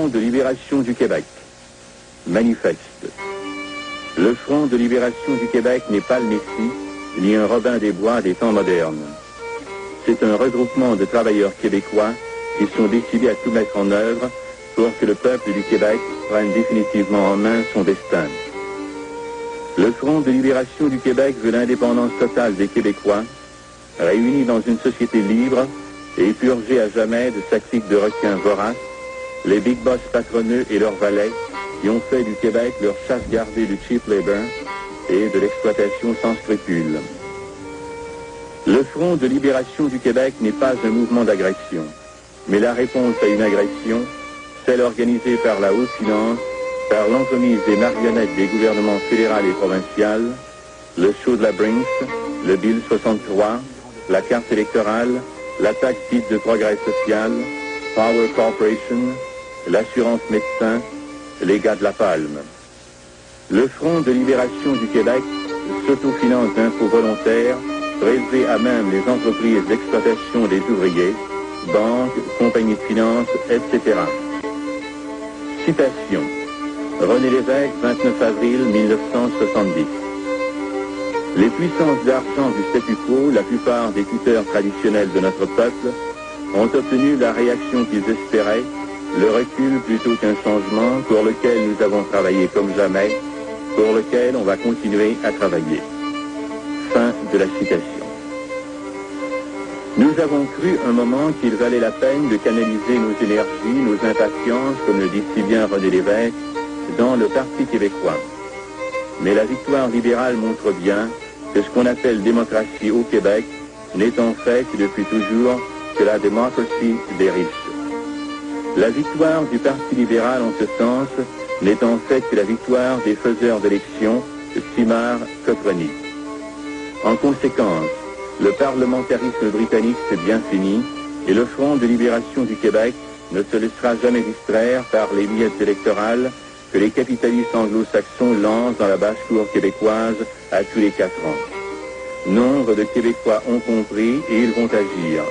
Front de libération du Québec. Manifeste. Le Front de libération du Québec n'est pas le Messie, ni un Robin des Bois des temps modernes. C'est un regroupement de travailleurs québécois qui sont décidés à tout mettre en œuvre pour que le peuple du Québec prenne définitivement en main son destin. Le Front de libération du Québec veut l'indépendance totale des Québécois, réunis dans une société libre et purgés à jamais de sa clique de requins voraces, les big boss patronneux et leurs valets qui ont fait du Québec leur chasse gardée du cheap labor et de l'exploitation sans scrupules. Le Front de libération du Québec n'est pas un mouvement d'agression, mais la réponse à une agression, celle organisée par la haute finance, par l'entremise des marionnettes des gouvernements fédéral et provincial, le show de la Brinks, le Bill 63, la carte électorale, la taxe dite de progrès social, Power Corporation, l'assurance médecin, les gars de la Palme. Le Front de libération du Québec s'autofinance d'impôts volontaires prélevés à même les entreprises d'exploitation des ouvriers, banques, compagnies de finances, etc. Citation. René Lévesque, 29 avril 1970. Les puissances d'argent du statu quo, la plupart des tuteurs traditionnels de notre peuple, ont obtenu la réaction qu'ils espéraient, le recul plutôt qu'un changement pour lequel nous avons travaillé comme jamais, pour lequel on va continuer à travailler. Fin de la citation. Nous avons cru un moment qu'il valait la peine de canaliser nos énergies, nos impatiences, comme le dit si bien René Lévesque, dans le Parti québécois. Mais la victoire libérale montre bien que ce qu'on appelle démocratie au Québec n'est en fait depuis toujours que la démocratie des riches. La victoire du Parti libéral en ce sens n'est en fait que la victoire des faiseurs d'élections, Simard, Cochrane. En conséquence, le parlementarisme britannique c'est bien fini et le Front de libération du Québec ne se laissera jamais distraire par les miettes électorales que les capitalistes anglo-saxons lancent dans la basse-cour québécoise à tous les 4 ans. Nombre de Québécois ont compris et ils vont agir.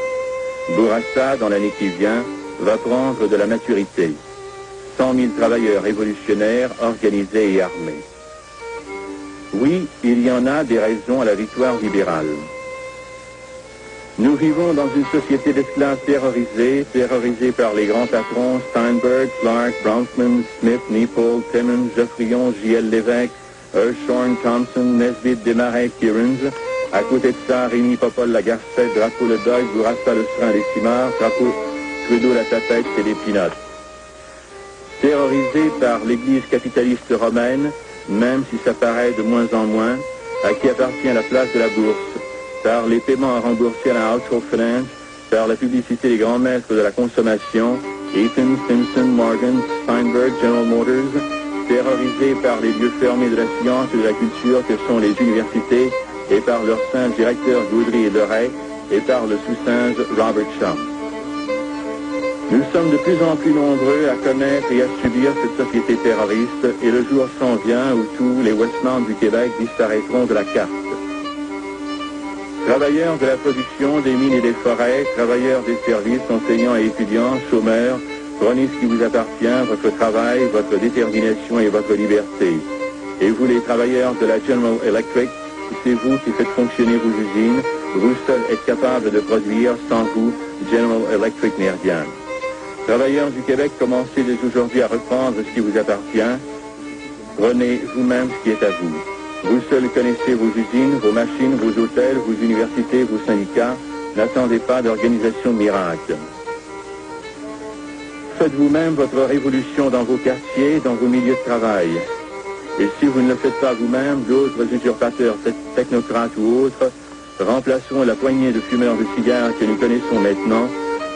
Bourassa, dans l'année qui vient, va prendre de la maturité. 100 000 travailleurs révolutionnaires organisés et armés. Oui, il y en a des raisons à la victoire libérale. Nous vivons dans une société d'esclaves terrorisés par les grands patrons Steinberg, Clark, Bronfman, Smith, Nepal, Timmons, Geoffrion, J.L. Lévesque, Hirshhorn, Thompson, Nesbitt, Desmarais, Kearns. À côté de ça, Rémi Popol, la Garcette, Drapeau le Deuil, Bourassa, le Serin, les Cimards, Drapeau, Trudeau, la Tapette et les Pinottes. Terrorisés par l'église capitaliste romaine, même si ça paraît de moins en moins, à qui appartient la place de la bourse, par les paiements à rembourser à la Household Finance, par la publicité des grands maîtres de la consommation, Eaton, Simpson, Morgan, Steinberg, General Motors, terrorisés par les lieux fermés de la science et de la culture que sont les universités, et par leurs saints directeurs Gaudry et Leray, et par le sous-singe Robert Shaw. Nous sommes de plus en plus nombreux à connaître et à subir cette société terroriste, et le jour s'en vient où tous les Westmount du Québec disparaîtront de la carte. Travailleurs de la production, des mines et des forêts, travailleurs des services, enseignants et étudiants, chômeurs, prenez ce qui vous appartient, votre travail, votre détermination et votre liberté. Et vous les travailleurs de la General Electric, c'est vous qui faites fonctionner vos usines, vous seuls êtes capables de produire, sans vous, General Electric n'est rien. Travailleurs du Québec, commencez dès aujourd'hui à reprendre ce qui vous appartient. Prenez vous-même ce qui est à vous. Vous seuls connaissez vos usines, vos machines, vos hôtels, vos universités, vos syndicats. N'attendez pas d'organisation miracle. Faites vous-même votre révolution dans vos quartiers, dans vos milieux de travail. Et si vous ne le faites pas vous-même, d'autres usurpateurs, technocrates ou autres, remplaceront la poignée de fumeurs de cigares que nous connaissons maintenant,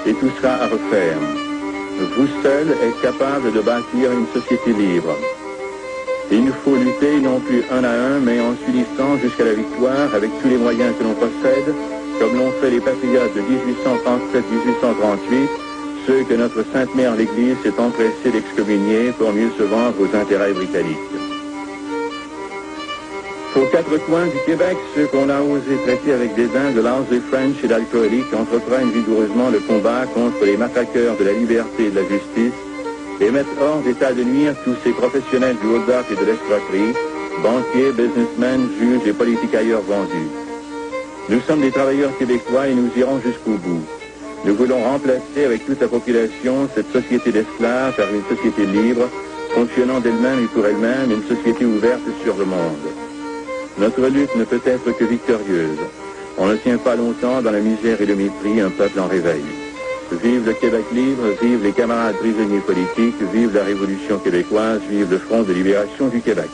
et tout sera à refaire. Vous seuls êtes capables de bâtir une société libre. Il nous faut lutter non plus un à un, mais en s'unissant jusqu'à la victoire avec tous les moyens que l'on possède, comme l'ont fait les patriotes de 1837-1838, ceux que notre Sainte Mère l'Église s'est empressée d'excommunier pour mieux se vendre aux intérêts britanniques. Aux 4 coins du Québec, ceux qu'on a osé traiter avec dédain de Lousy French et d'alcooliques entreprennent vigoureusement le combat contre les matraqueurs de la liberté et de la justice, et mettre hors d'état de nuire tous ces professionnels du hold-up et de l'escroquerie, banquiers, businessmen, juges et politicailleurs vendus. Nous sommes des travailleurs québécois et nous irons jusqu'au bout. Nous voulons remplacer avec toute la population cette société d'esclaves par une société libre, fonctionnant d'elle-même et pour elle-même, une société ouverte sur le monde. Notre lutte ne peut être que victorieuse. On ne tient pas longtemps dans la misère et le mépris un peuple en réveil. Vive le Québec libre, vive les camarades prisonniers politiques, vive la Révolution québécoise, vive le Front de libération du Québec.